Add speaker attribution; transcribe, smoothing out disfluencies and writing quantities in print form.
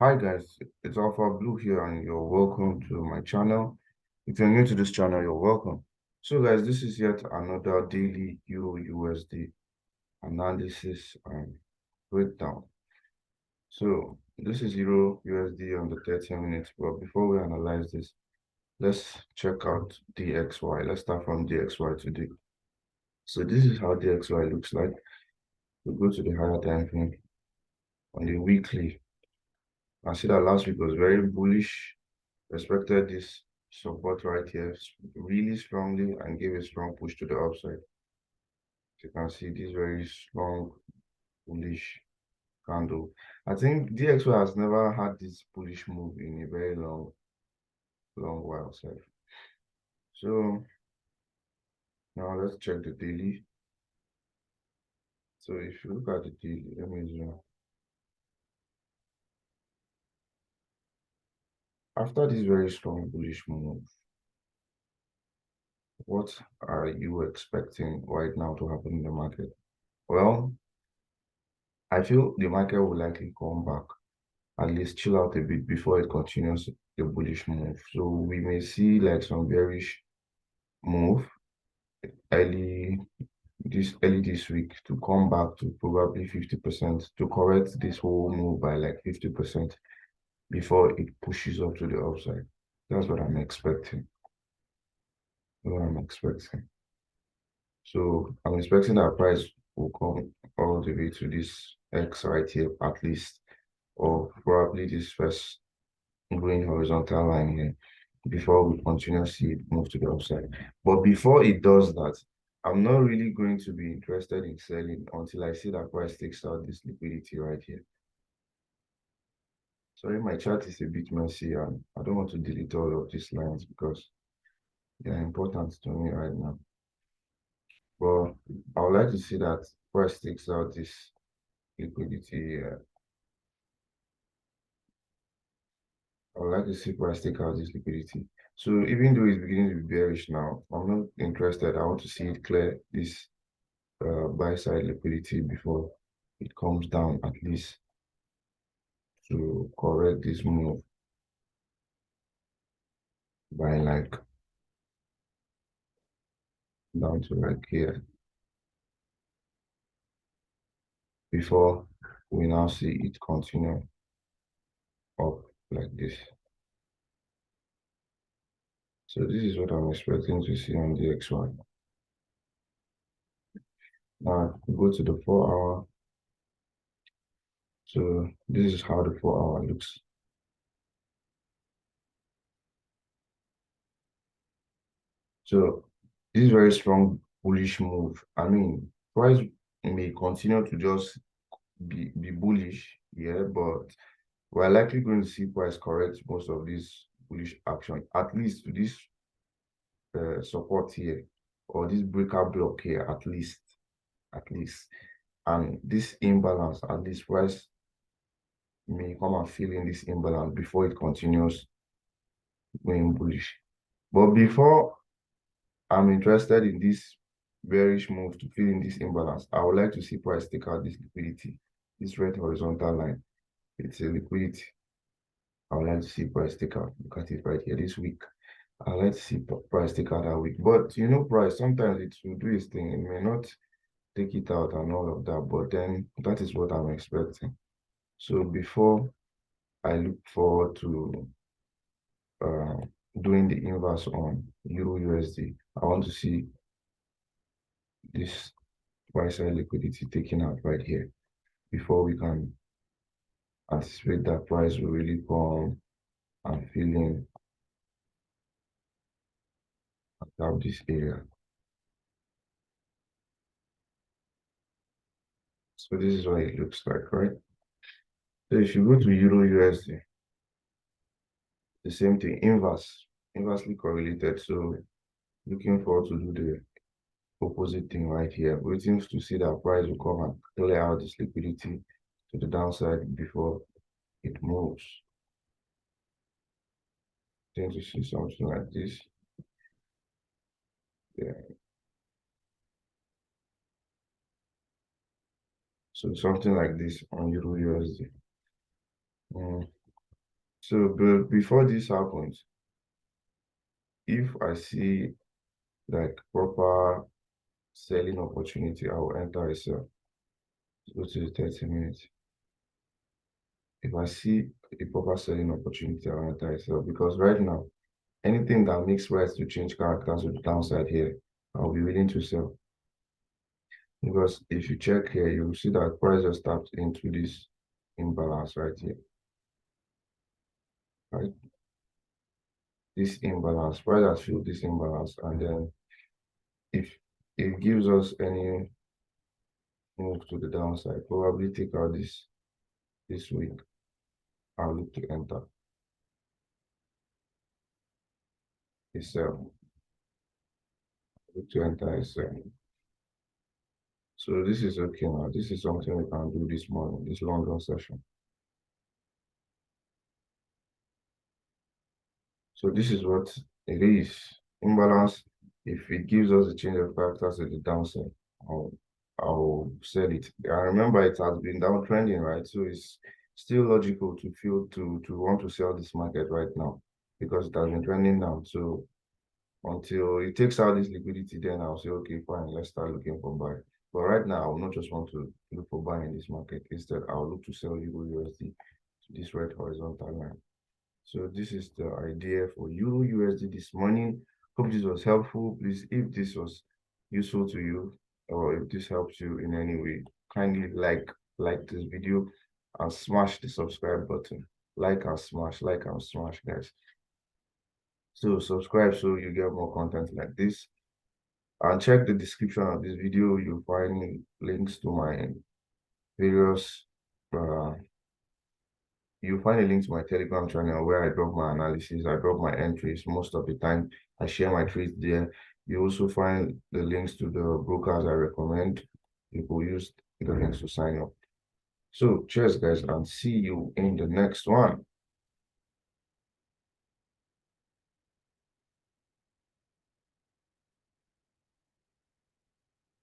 Speaker 1: Hi guys, it's Alpha Blue here and you're welcome to my channel. If you're new to this channel, you're welcome. So guys, this is yet another daily Euro USD analysis and breakdown. So this is Euro USD on the 30 minutes, but before we analyze this, let's check out DXY. Let's start from DXY today. So this is how DXY looks like. We go to the higher time frame on the weekly. I see that last week was very bullish, respected this support right here really strongly and gave a strong push to the upside. You can see this very strong bullish candle. I think DXY has never had this bullish move in a very long while. So now let's check the daily. So if you look at the daily, let me zoom. After this very strong bullish move, what are you expecting right now to happen in the market? Well, I feel the market will likely come back, at least chill out a bit before it continues the bullish move. So we may see like some bearish move early this week to come back to probably 50% to correct this whole move by like 50% before it pushes up to the upside. That's what I'm expecting. So I'm expecting that price will come all the way to this X right here at least, or probably this first green horizontal line here before we continue to see it move to the upside. But before it does that, I'm not really going to be interested in selling until I see that price takes out this liquidity right here. Sorry, my chart is a bit messy and I don't want to delete all of these lines because they are important to me right now. But I would like to see that price takes out this liquidity. I would like to see price take out this liquidity. So even though it's beginning to be bearish now, I'm not interested. I want to see it clear this buy side liquidity before it comes down at least to correct this move by like down to like here before we now see it continue up like this. So this is what I'm expecting to see on the X1. Now go to the 4 hour. So this is how the 4 hour looks. So this very strong bullish move. I mean, price may continue to just be bullish, yeah, but we're likely going to see price correct most of this bullish action, at least to this support here or this breakout block here, at least. And this imbalance, at least price may come and fill in this imbalance before it continues going bullish. But before I'm interested in this bearish move to fill in this imbalance, I would like to see price take out this liquidity, this red horizontal line. It's a liquidity. I would like to see price take out. Look at it right here this week. I like to see price take out that week. But you know, price sometimes it will do its thing. It may not take it out and all of that, but then that is what I'm expecting. So before I look forward to uh, doing the inverse on Euro USD, I want to see this buy side liquidity taken out right here before we can anticipate that price will really come and fill in and tap this area. So this is what it looks like, right? So if you go to Euro USD, the same thing, inversely correlated. So looking forward to do the opposite thing right here, waiting to see that price will come and clear out this liquidity to the downside before it moves. Tend to see something like this. Yeah. So something like this on Euro USD. So but before this happens, if I see like proper selling opportunity, I will enter a sell. Go to the 30 minutes. If I see a proper selling opportunity, I will enter a sell, because right now, anything that makes price to change characters to the downside here, I'll be willing to sell. Because if you check here, you will see that price just tapped into this imbalance right here. Right? This imbalance, price has filled this imbalance, and then if it gives us any move to the downside, probably take out this week and look to enter a sell. Look to enter a sell. So this is okay now. This is something we can do this morning, this London session. So this is what it is. Imbalance, if it gives us a change of characters at the downside, I'll, I'll sell it. I remember it has been downtrending, right? So it's still logical to feel to want to sell this market right now because it has been trending down. So until it takes out this liquidity, then I'll say, okay, fine, let's start looking for buy. But right now, I will not just want to look for buy in this market. Instead, I'll look to sell EURUSD to this red horizontal line. So this is the idea for EURUSD this morning. Hope this was helpful. Please, if this was useful to you, or if this helps you in any way, kindly like this video and smash the subscribe button. Like and smash, guys. So subscribe so you get more content like this. And check the description of this video. You'll find links to my various uh, you'll find a link to my Telegram channel where I drop my analysis, I drop my entries. Most of the time, I share my trades there. You also find the links to the brokers I recommend. You will use the links to sign up. So, cheers, guys, and see you in the next one.